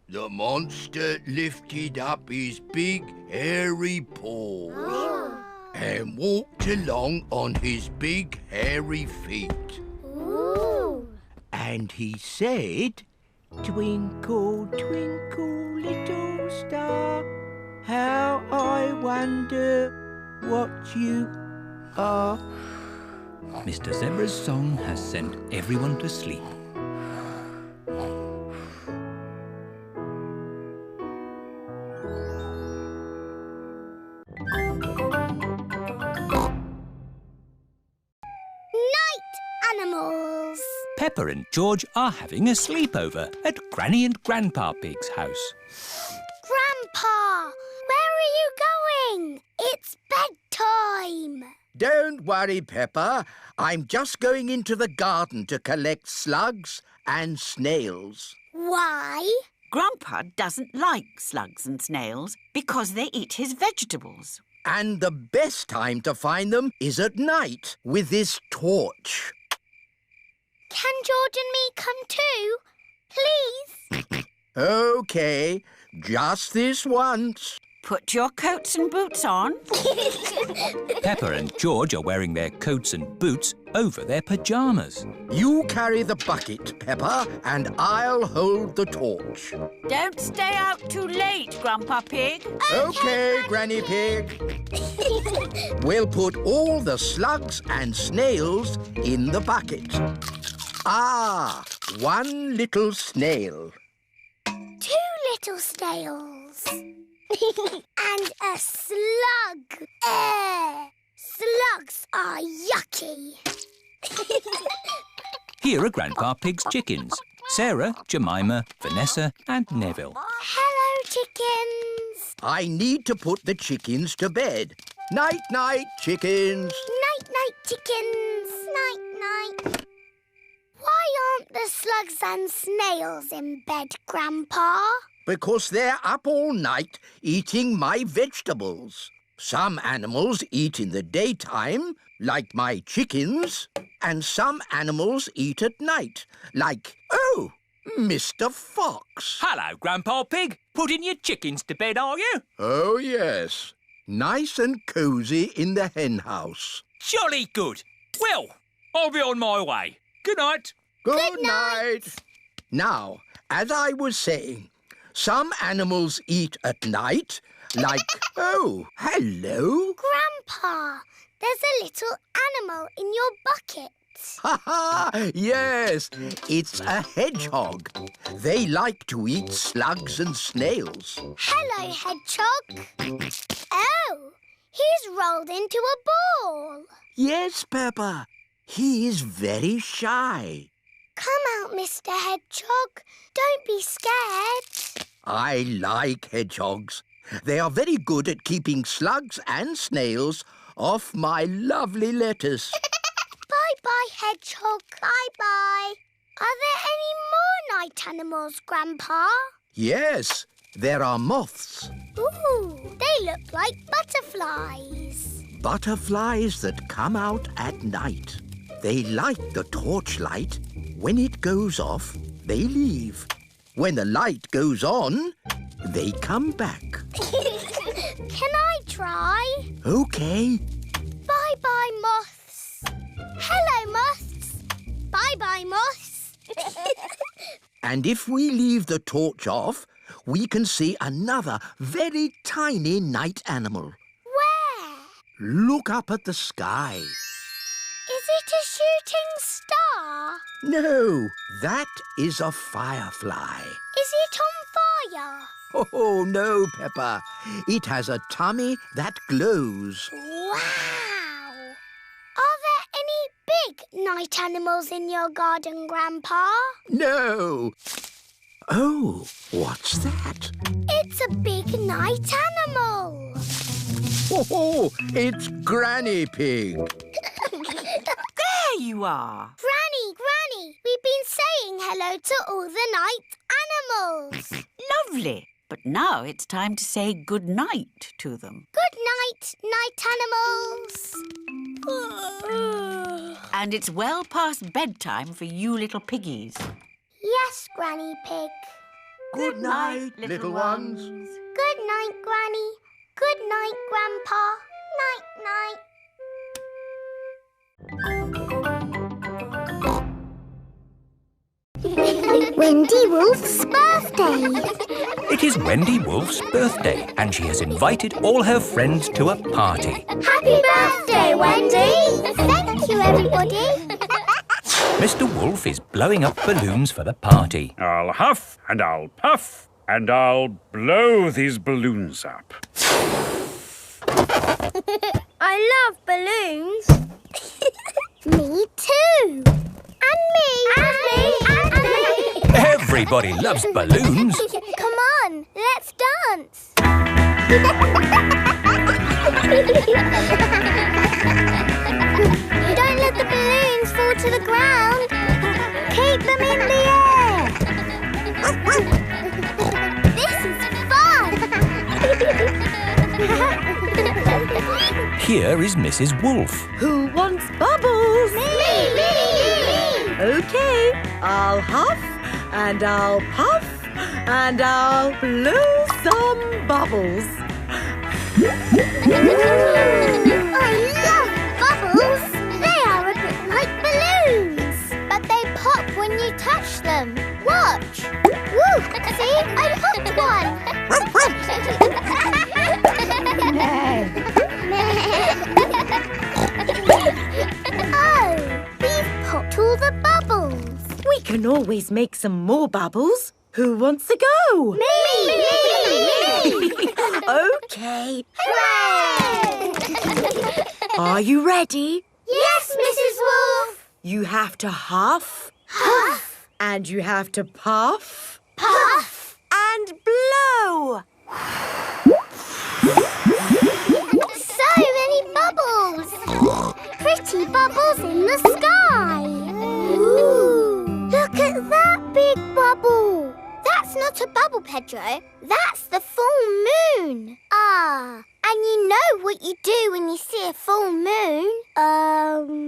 The monster lifted up his big, hairy paws and walked along on his big, hairy feet. Ooh. And he said, "Twinkle, twinkle, little star, how I wonder what you are." Mr. Zebra's song has sent everyone to sleep. Animals. Peppa and George are having a sleepover at Granny and Grandpa Pig's house. Grandpa, where are you going? It's bedtime. Don't worry, Peppa. I'm just going into the garden to collect slugs and snails. Why? Grandpa doesn't like slugs and snails because they eat his vegetables. And the best time to find them is at night with this torch. Can George and me come too? Please? OK, just this once. Put your coats and boots on. Peppa and George are wearing their coats and boots over their pyjamas. You carry the bucket, Peppa, and I'll hold the torch. Don't stay out too late, Grandpa Pig. OK, Granny Pig. We'll put all the slugs and snails in the bucket. Ah, one little snail. 2 little snails. And a slug. Slugs are yucky. Here are Grandpa Pig's chickens. Sarah, Jemima, Vanessa and Neville. Hello, chickens. I need to put the chickens to bed. Night-night, chickens. Night-night, chickens. Night-night. Why aren't the slugs and snails in bed, Grandpa? Because they're up all night eating my vegetables. Some animals eat in the daytime, like my chickens, and some animals eat at night, like, Mr. Fox. Hello, Grandpa Pig. Putting your chickens to bed, are you? Oh, yes. Nice and cosy in the hen house. Jolly good. Well, I'll be on my way. Good night. Good night. Now, as I was saying, some animals eat at night, like... Oh, hello. Grandpa, there's a little animal in your bucket. Ha ha! Yes, it's a hedgehog. They like to eat slugs and snails. Hello, hedgehog. Oh, he's rolled into a ball. Yes, Peppa. He is very shy. Come out, Mr. Hedgehog. Don't be scared. I like hedgehogs. They are very good at keeping slugs and snails off my lovely lettuce. Bye-bye, hedgehog. Bye-bye. Are there any more night animals, Grandpa? Yes, there are moths. Ooh, they look like butterflies. Butterflies that come out at night. They like the torchlight. When it goes off, they leave. When the light goes on, they come back. Can I try? OK. Bye-bye, moths. Hello, moths. Bye-bye, moths. And if we leave the torch off, we can see another very tiny night animal. Where? Look up at the sky. Is it a shooting star? No, that is a firefly. Is it on fire? Oh, no, Peppa. It has a tummy that glows. Wow! Are there any big night animals in your garden, Grandpa? No. Oh, what's that? It's a big night animal. Oh, it's Granny Pig. There you are. Granny, we've been saying hello to all the night animals. Lovely. But now it's time to say good night to them. Good night, night animals. And it's well past bedtime for you little piggies. Yes, Granny Pig. Good night, little ones. Good night, Granny. Good night, Grandpa. Night-night. Wendy Wolf's birthday. It is Wendy Wolf's birthday and she has invited all her friends to a party. Happy birthday, Wendy. Thank you, everybody. Mr. Wolf is blowing up balloons for the party. I'll huff and I'll puff and I'll blow these balloons up. I love balloons. Me too. And me. And me. And me. Everybody loves balloons. Come on, let's dance. Don't let the balloons fall to the ground. Keep them in the air. This is fun. Here is Mrs. Wolf. Who wants bubbles? Me. OK, I'll huff and I'll puff and I'll blow some bubbles. I love bubbles. They are a bit like balloons, but they pop when you touch them. Watch. Woo! See, I popped one. Oh, we've popped all the bubbles. We can always make some more bubbles. Who wants to go? Me! OK. Hooray! Are you ready? Yes, Mrs. Wolf. You have to huff. Huff. And you have to puff. Puff. And blow. So many bubbles. Pretty bubbles in the sky. Ooh. Look at that big bubble. That's not a bubble, Pedro. That's the full moon. Ah, and you know what you do when you see a full moon?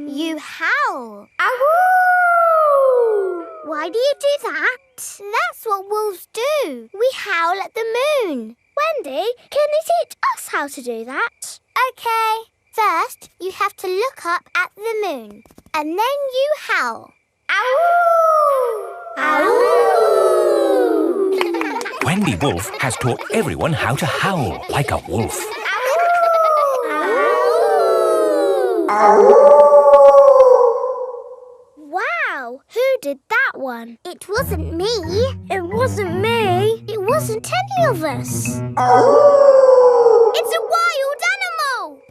You howl. Ow! Why do you do that? That's what wolves do. We howl at the moon. Wendy, can you teach us how to do that? OK. First, you have to look up at the moon. And then you howl. Ow! Ow! Wendy Wolf has taught everyone how to howl like a wolf. one. It wasn't me. It wasn't me. It wasn't any of us. It's a wild animal!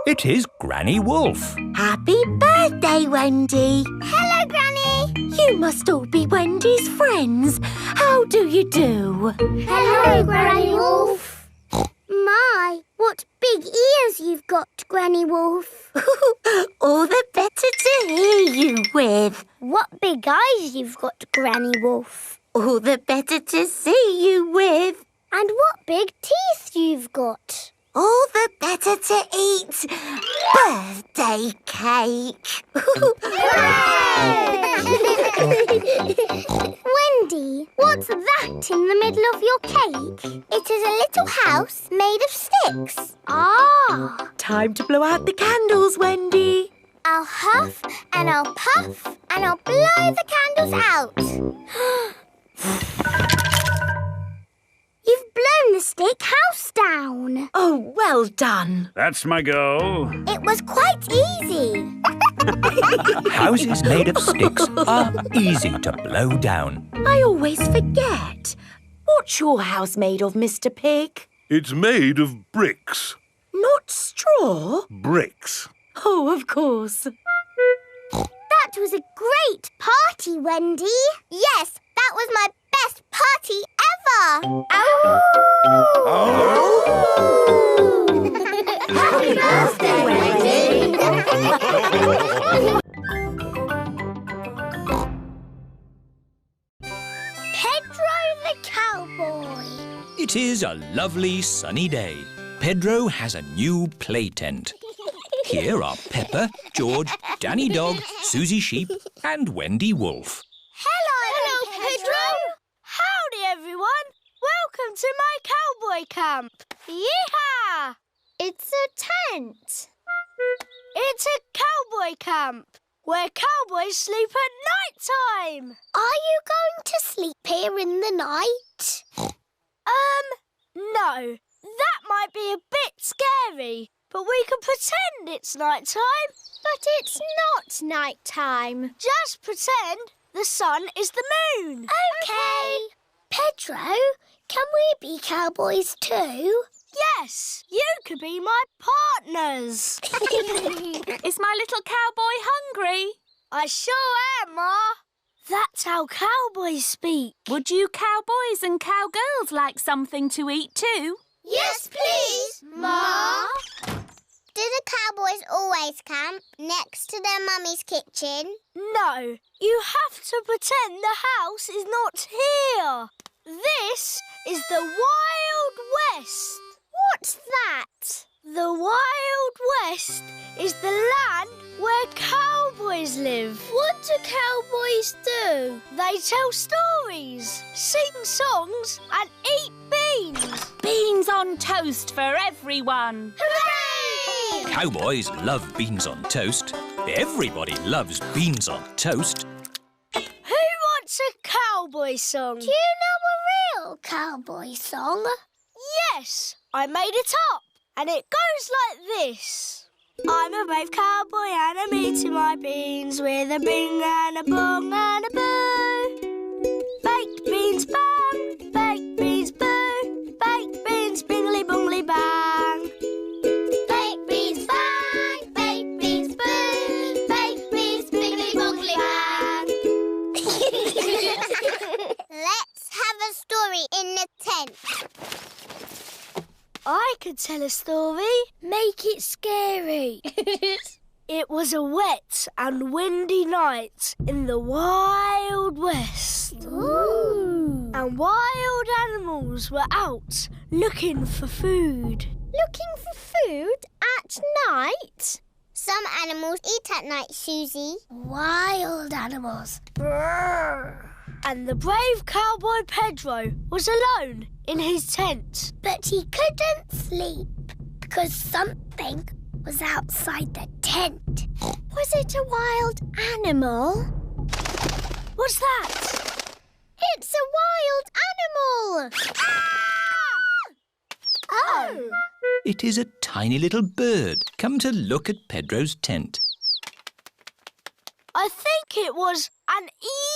It is Granny Wolf. Happy birthday, Wendy. Hello, Granny. You must all be Wendy's friends. How do you do? Hello, Granny Wolf. My, what big ears you've got, Granny Wolf. All the better to hear you with. What big eyes you've got, Granny Wolf. All the better to see you with. And what big teeth you've got. All the better to eat birthday cake. Wendy, what's that in the middle of your cake? It is a little house made of sticks. Ah. Time to blow out the candles, Wendy. I'll huff and I'll puff and I'll blow the candles out. You've blown the stick house down. Oh, well done. That's my go. It was quite easy. Houses made of sticks are easy to blow down. I always forget. What's your house made of, Mr. Pig? It's made of bricks. Not straw? Bricks. Oh, of course. That was a great party, Wendy. Yes, that was my best party ever. Happy birthday, Wendy. Pedro the cowboy. It is a lovely sunny day. Pedro has a new play tent. Here are Peppa, George, Danny Dog, Susie Sheep and Wendy Wolf. Hello, Pedro. Howdy, everyone. Welcome to my cowboy camp. Yeehaw! It's a tent. It's a cowboy camp where cowboys sleep at night time. Are you going to sleep here in the night? No. That might be a bit scary, but we can pretend it's night time. But it's not night time. Just pretend the sun is the moon. Okay. Pedro, can we be cowboys too? Yes, you could be my partners. Is my little cowboy hungry? I sure am, Ma. That's how cowboys speak. Would you cowboys and cowgirls like something to eat too? Yes, please, Ma. Do the cowboys always camp next to their mummy's kitchen? No, you have to pretend the house is not here. This is the Wild West. What's that? The Wild West is the land where cowboys live. What do cowboys do? They tell stories, sing songs and eat beans. Beans on toast for everyone. Hooray! Cowboys love beans on toast. Everybody loves beans on toast. Who wants a cowboy song? Do you know a real cowboy song? Yes, I made it up. And it goes like this. I'm a brave cowboy and I'm eating my beans with a bing and a bong and a boo. Baked beans bang, baked beans boo, baked beans bingly bongly bang. Baked beans bang, baked beans boo, baked beans bingly bongly bang. Let's have a story in the tent. I could tell a story. Make it scary. It was a wet and windy night in the Wild West. Ooh. And wild animals were out looking for food. Looking for food at night? Some animals eat at night, Susie. Wild animals. Brrr. And the brave cowboy Pedro was alone in his tent. But he couldn't sleep because something was outside the tent. Was it a wild animal? What's that? It's a wild animal! Ah! Oh! It is a tiny little bird come to look at Pedro's tent. I think it was an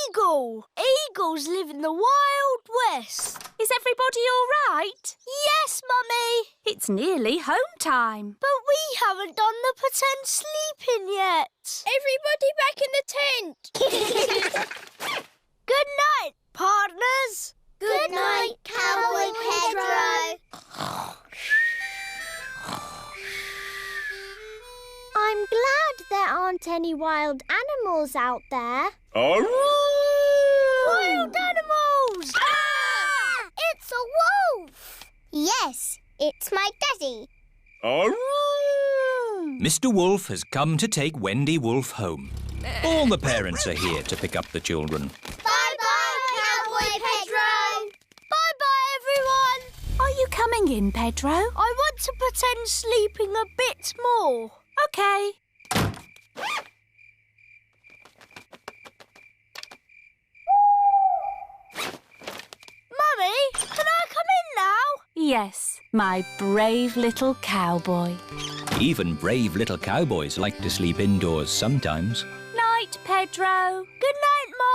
eagle. Eagles live in the Wild West. Is everybody all right? Yes, Mummy. It's nearly home time. But we haven't done the pretend sleeping yet. Everybody back in the tent. Good night, partners. Good night, Cowboy Pedro. I'm glad there aren't any wild animals out there. Arroo! Wild animals! Ah! It's a wolf! Yes, it's my daddy. Arroo! Mr. Wolf has come to take Wendy Wolf home. All the parents are here to pick up the children. Bye-bye, Cowboy Pedro. Bye-bye, everyone. Are you coming in, Pedro? I want to pretend sleeping a bit more. OK. Mummy, can I come in now? Yes, my brave little cowboy. Even brave little cowboys like to sleep indoors sometimes. Night, Pedro. Good night, Ma.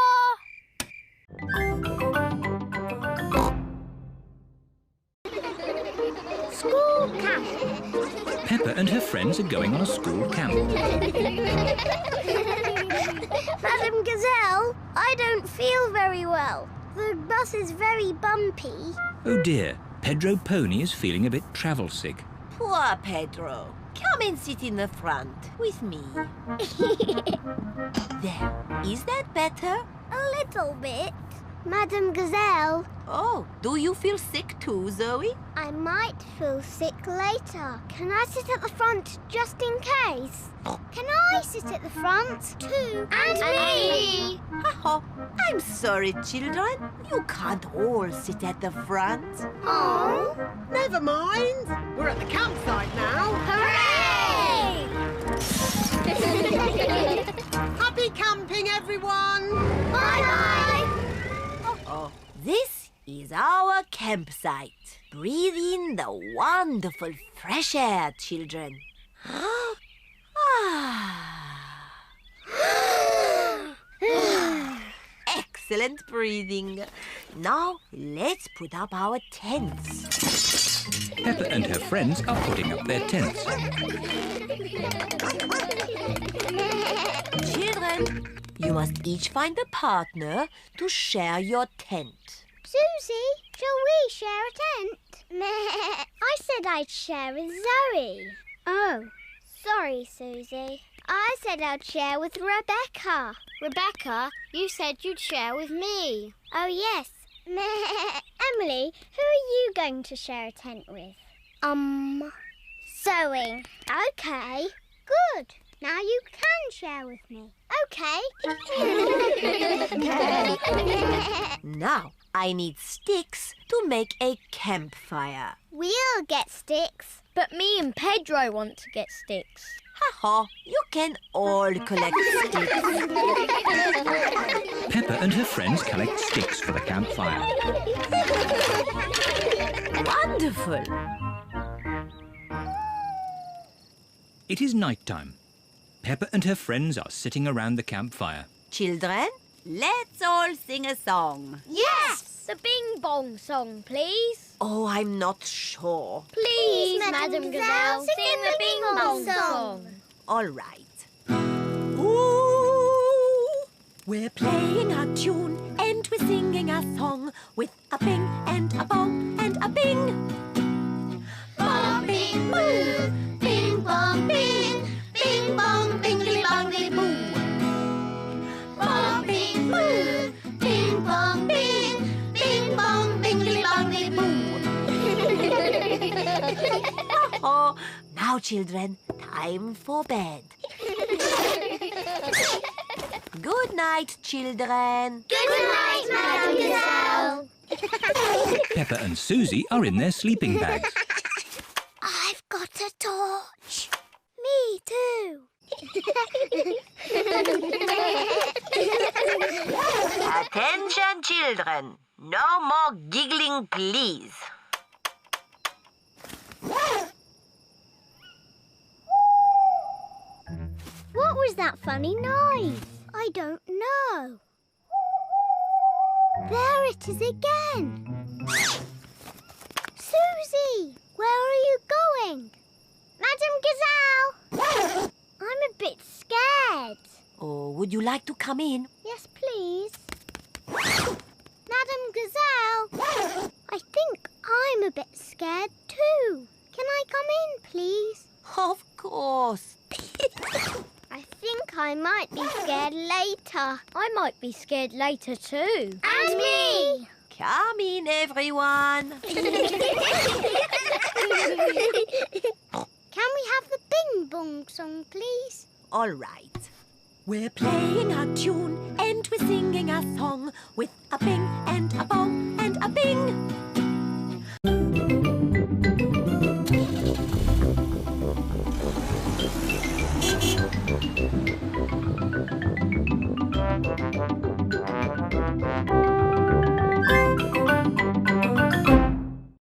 School camp. Peppa and her friends are going on a school camp. Madam Gazelle, I don't feel very well. The bus is very bumpy. Oh dear, Pedro Pony is feeling a bit travel sick. Poor Pedro. Come and sit in the front with me. There. Is that better? A little bit. Madam Gazelle, Oh, do you feel sick too, Zoe? I might feel sick later. Can I sit at the front just in case? Can I sit at the front too? And me! Oh, I'm sorry, children. You can't all sit at the front. Oh! Never mind. We're at the campsite now. Hooray! Happy camping, everyone. Bye-bye! Oh, this is our campsite. Breathe in the wonderful fresh air, children. Excellent breathing. Now, let's put up our tents. Peppa and her friends are putting up their tents. Children, you must each find a partner to share your tent. Susie, shall we share a tent? I said I'd share with Zoe. Oh, sorry, Susie. I said I'd share with Rebecca. Rebecca, you said you'd share with me. Oh, yes. Emily, who are you going to share a tent with? Zoe. OK. Good. Now you can share with me. OK. Now, I need sticks to make a campfire. We'll get sticks. But me and Pedro want to get sticks. Ha-ha, you can all collect sticks. Peppa and her friends collect sticks for the campfire. Wonderful. It is night time. Peppa and her friends are sitting around the campfire. Children, let's all sing a song. Yes! The Bing Bong song, please. Oh, I'm not sure. Please, Madam Gazelle, sing the Bing Bong song. All right. Ooh, we're playing a tune and we're singing a song with a bing and a bong and a bing. Bong, bing, boo. Bing, bong, bing. Bing, bong, bingly, bongly, boo. Bong, bing, boo. Bing, bong, bing. Bing, bong, bingly, bongly, boo. Oh, now, children, time for bed. Good night, children. Good night, Madam Gazelle. Peppa and Susie are in their sleeping bags. I've got a torch. Me too. Attention, children. No more giggling, please. What was that funny noise? I I don't know. There it is again. Susie, where are you going? Madam Gazelle! I'm a bit scared. Oh, would you like to come in? Yes, please. Madam Gazelle, I think I'm a bit scared too. Can I come in, please? Of course. I think I might be scared later. I might be scared later too. And me! Come in, everyone. Can we have the Bing Bong song, please? All right. We're playing a tune and we're singing a song with a bing and a bong and a bing.